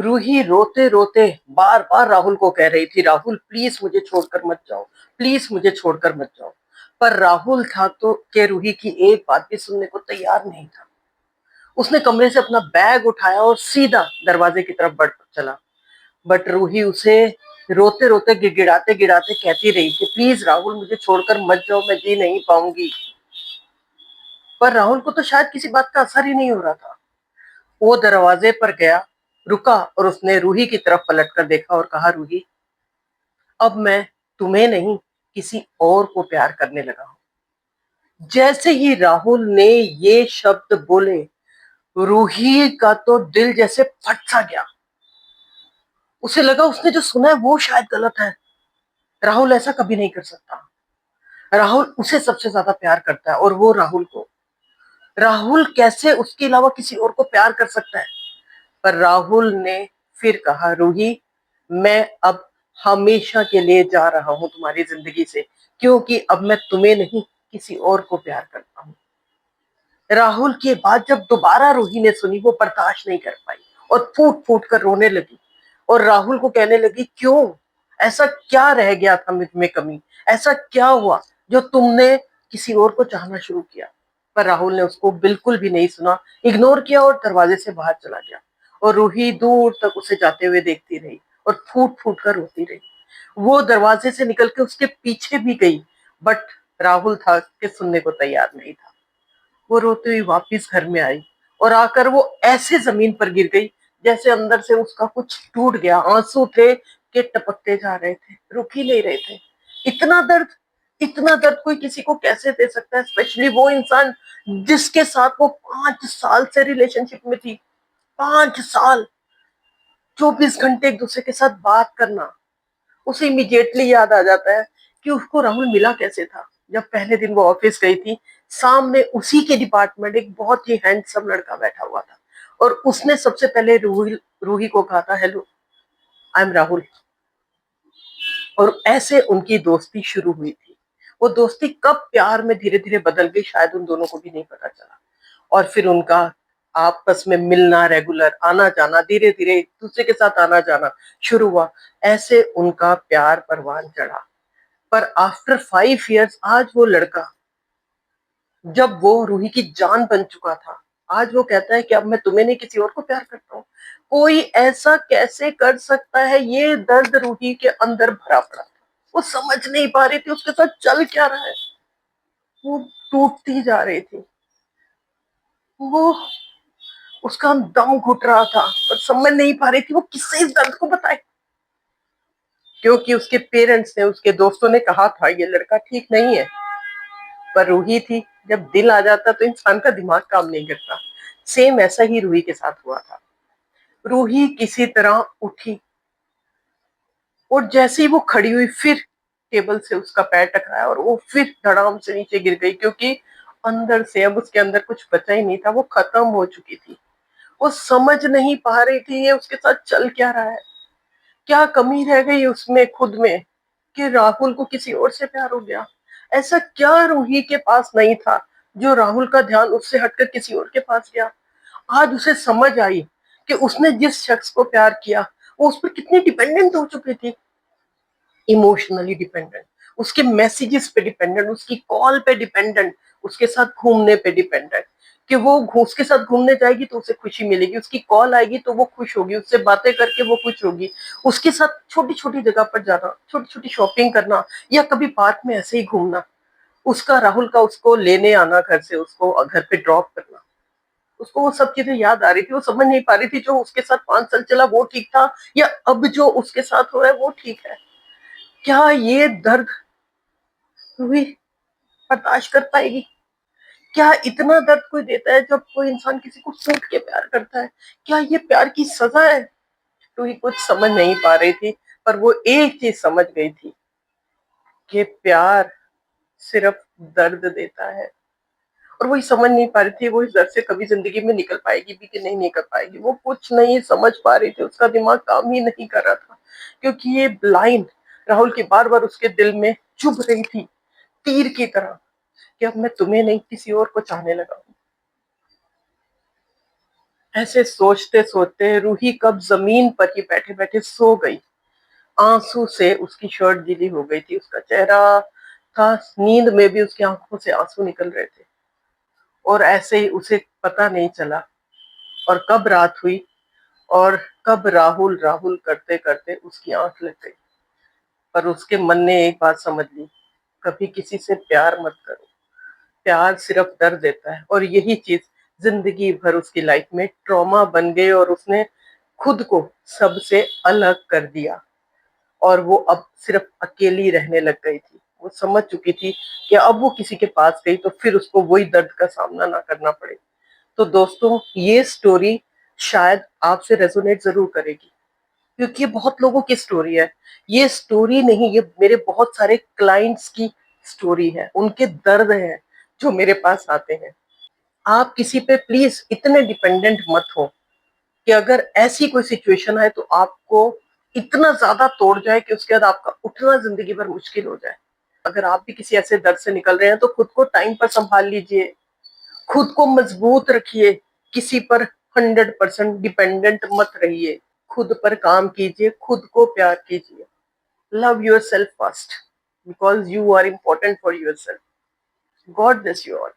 रूही रोते रोते बार बार राहुल को कह रही थी, राहुल प्लीज मुझे छोड़कर मत जाओ, प्लीज मुझे छोड़कर मत जाओ। पर राहुल था तो के रूही की एक बात भी सुनने को तैयार नहीं था। उसने कमरे से अपना बैग उठाया और सीधा दरवाजे की तरफ बढ़ चला। बट रूही उसे रोते रोते गिड़गिड़ाते गिड़ाते कहती रही कि प्लीज राहुल मुझे छोड़कर मत जाओ, मैं जी नहीं पाऊंगी। पर राहुल को तो शायद किसी बात का असर ही नहीं हो रहा था। वो दरवाजे पर गया, रुका और उसने रूही की तरफ पलट कर देखा और कहा, रूही अब मैं तुम्हें नहीं किसी और को प्यार करने लगा हूं। जैसे ही राहुल ने ये शब्द बोले, रूही का तो दिल जैसे फट सा गया। उसे लगा उसने जो सुना है वो शायद गलत है। राहुल ऐसा कभी नहीं कर सकता। राहुल उसे सबसे ज्यादा प्यार करता है और वो राहुल को। राहुल कैसे उसके अलावा किसी और को प्यार कर सकता है। पर राहुल ने फिर कहा, रूही मैं अब हमेशा के लिए जा रहा हूं तुम्हारी जिंदगी से, क्योंकि अब मैं तुम्हें नहीं किसी और को प्यार करता हूं। राहुल की बात जब दोबारा रूही ने सुनी, वो बर्दाश्त नहीं कर पाई और फूट फूट कर रोने लगी और राहुल को कहने लगी, क्यों, ऐसा क्या रह गया था मुझ में कमी, ऐसा क्या हुआ जो तुमने किसी और को चाहना शुरू किया। पर राहुल ने उसको बिल्कुल भी नहीं सुना, इग्नोर किया और दरवाजे से बाहर चला गया। और रूही दूर तक उसे जाते हुए देखती रही और फूट फूट कर रोती रही। वो दरवाजे से निकल के उसके पीछे भी गई, बट राहुल था कि सुनने को तैयार नहीं था। वो रोती हुई वापिस घर में आई और आकर वो ऐसे जमीन पर गिर गई जैसे अंदर से उसका कुछ टूट गया। आंसू थे कि टपकते जा रहे थे, रुक ही नहीं रहे थे। इतना दर्द, इतना दर्द कोई किसी को कैसे दे सकता है, स्पेशली वो इंसान जिसके साथ वो 5 साल से रिलेशनशिप में थी। 5 साल, 24 घंटे एक दूसरे के साथ बात करना। उसे इमीडिएटली याद आ जाता है कि उसको राहुल मिला कैसे था। जब पहले दिन वो ऑफिस गई थी, सामने उसी के डिपार्टमेंट एक बहुत ही हैंडसम लड़का बैठा हुआ था और उसने सबसे पहले रूही रूही को कहा था, हेलो आई एम राहुल। और ऐसे उनकी दोस्ती शुरू हुई थी। वो दोस्ती कब प्यार में धीरे धीरे बदल गई शायद उन दोनों को भी नहीं पता चला। और फिर उनका आपस में मिलना, रेगुलर आना जाना, धीरे धीरे एक दूसरे के साथ आना जाना शुरू हुआ। ऐसे उनका प्यार परवान चढ़ा। पर आफ्टर 5 इयर्स आज वो लड़का, जब वो रूही की जान बन चुका था, आज वो कहता है कि अब मैं तुम्हें नहीं किसी और को प्यार करता हूँ। कोई ऐसा कैसे कर सकता है। ये दर्द रूही के अंदर भरा पड़ा था। वो समझ नहीं पा रही थी उसके साथ चल क्या रहा है। वो टूटती जा रही थी। वो उसका दम घुट रहा था पर समझ नहीं पा रही थी वो किससे इस दर्द को बताए। क्योंकि उसके पेरेंट्स ने, उसके दोस्तों ने कहा था ये लड़का ठीक नहीं है। पर रूही थी, जब दिल आ जाता तो इंसान का दिमाग काम नहीं करता। सेम ऐसा ही रूही के साथ हुआ था। रूही किसी तरह उठी और जैसे ही वो खड़ी हुई, फिर टेबल से उसका पैर टकराया और वो फिर धड़ाम से नीचे गिर गई। क्योंकि अंदर से अब उसके अंदर कुछ बचा ही नहीं था, वो खत्म हो चुकी थी। वो समझ नहीं पा रही थी ये उसके साथ चल क्या रहा है। क्या कमी रह गई उसमें खुद में कि राहुल को किसी और से प्यार हो गया। ऐसा क्या रूही के पास नहीं था जो राहुल का ध्यान उससे हटकर किसी और के पास गया। आज उसे समझ आई कि उसने जिस शख्स को प्यार किया वो उस पर कितनी डिपेंडेंट हो चुकी थी। इमोशनली डिपेंडेंट, उसके मैसेजेस पे डिपेंडेंट, उसकी कॉल पे डिपेंडेंट, उसके साथ घूमने पे डिपेंडेंट। कि वो उसके साथ घूमने जाएगी तो उसे खुशी मिलेगी, उसकी कॉल आएगी तो वो खुश होगी, उससे बातें करके वो खुश होगी। उसके साथ छोटी छोटी जगह पर जाना, छोटी छोटी शॉपिंग करना या कभी पार्क में ऐसे ही घूमना, उसका राहुल का उसको लेने आना घर से, उसको घर पे ड्रॉप करना, उसको वो सब चीजें याद आ रही थी। वो समझ नहीं पा रही थी जो उसके साथ 5 साल चला वो ठीक था या अब जो उसके साथ हो रहा है वो ठीक है। क्या ये दर्द भी बर्दाश्त कर पाएगी। क्या इतना दर्द कोई देता है जब कोई इंसान किसी को सूट के प्यार करता है। क्या ये प्यार की सजा है। तो ही कुछ समझ नहीं पा रही थी। पर वो एक चीज समझ गई थी कि प्यार सिर्फ दर्द देता है। और वो समझ नहीं पा रही थी वो इस दर्द से कभी जिंदगी में निकल पाएगी भी कि नहीं निकल पाएगी। वो कुछ नहीं समझ पा रही थी, उसका दिमाग काम ही नहीं कर रहा था। क्योंकि ये लाइन राहुल की बार बार उसके दिल में चुभ रही थी तीर की तरह कि अब मैं तुम्हें नहीं किसी और को चाहने लगा हूं। ऐसे सोचते सोचते रूही कब जमीन पर ही बैठे बैठे सो गई। आंसू से उसकी शर्ट गीली हो गई थी, उसका चेहरा था, नींद में भी उसकी आंखों से आंसू निकल रहे थे। और ऐसे ही उसे पता नहीं चला और कब रात हुई और कब राहुल राहुल करते करते उसकी आंख लग गई। पर उसके मन ने एक बात समझ ली, कभी किसी से प्यार मत करो, प्यार सिर्फ दर्द देता है। और यही चीज जिंदगी भर उसकी लाइफ में ट्रॉमा बन गई और उसने खुद को सबसे अलग कर दिया। और वो अब सिर्फ अकेली रहने लग गई थी। वो समझ चुकी थी कि अब वो किसी के पास गई तो फिर उसको वही दर्द का सामना ना करना पड़े। तो दोस्तों, ये स्टोरी शायद आपसे रेजोनेट जरूर करेगी, क्योंकि ये बहुत लोगों की स्टोरी है। ये स्टोरी नहीं, ये मेरे बहुत सारे क्लाइंट्स की स्टोरी है, उनके दर्द है जो मेरे पास आते हैं। आप किसी पे प्लीज इतने डिपेंडेंट मत हो कि अगर ऐसी कोई सिचुएशन आए तो आपको इतना ज्यादा तोड़ जाए कि उसके बाद आपका उठना जिंदगी भर मुश्किल हो जाए। अगर आप भी किसी ऐसे दर्द से निकल रहे हैं तो खुद को टाइम पर संभाल लीजिए, खुद को मजबूत रखिए, किसी पर 100% डिपेंडेंट मत रहिए, खुद पर काम कीजिए, खुद को प्यार कीजिए। Love yourself first, because you are important for yourself. God bless you all.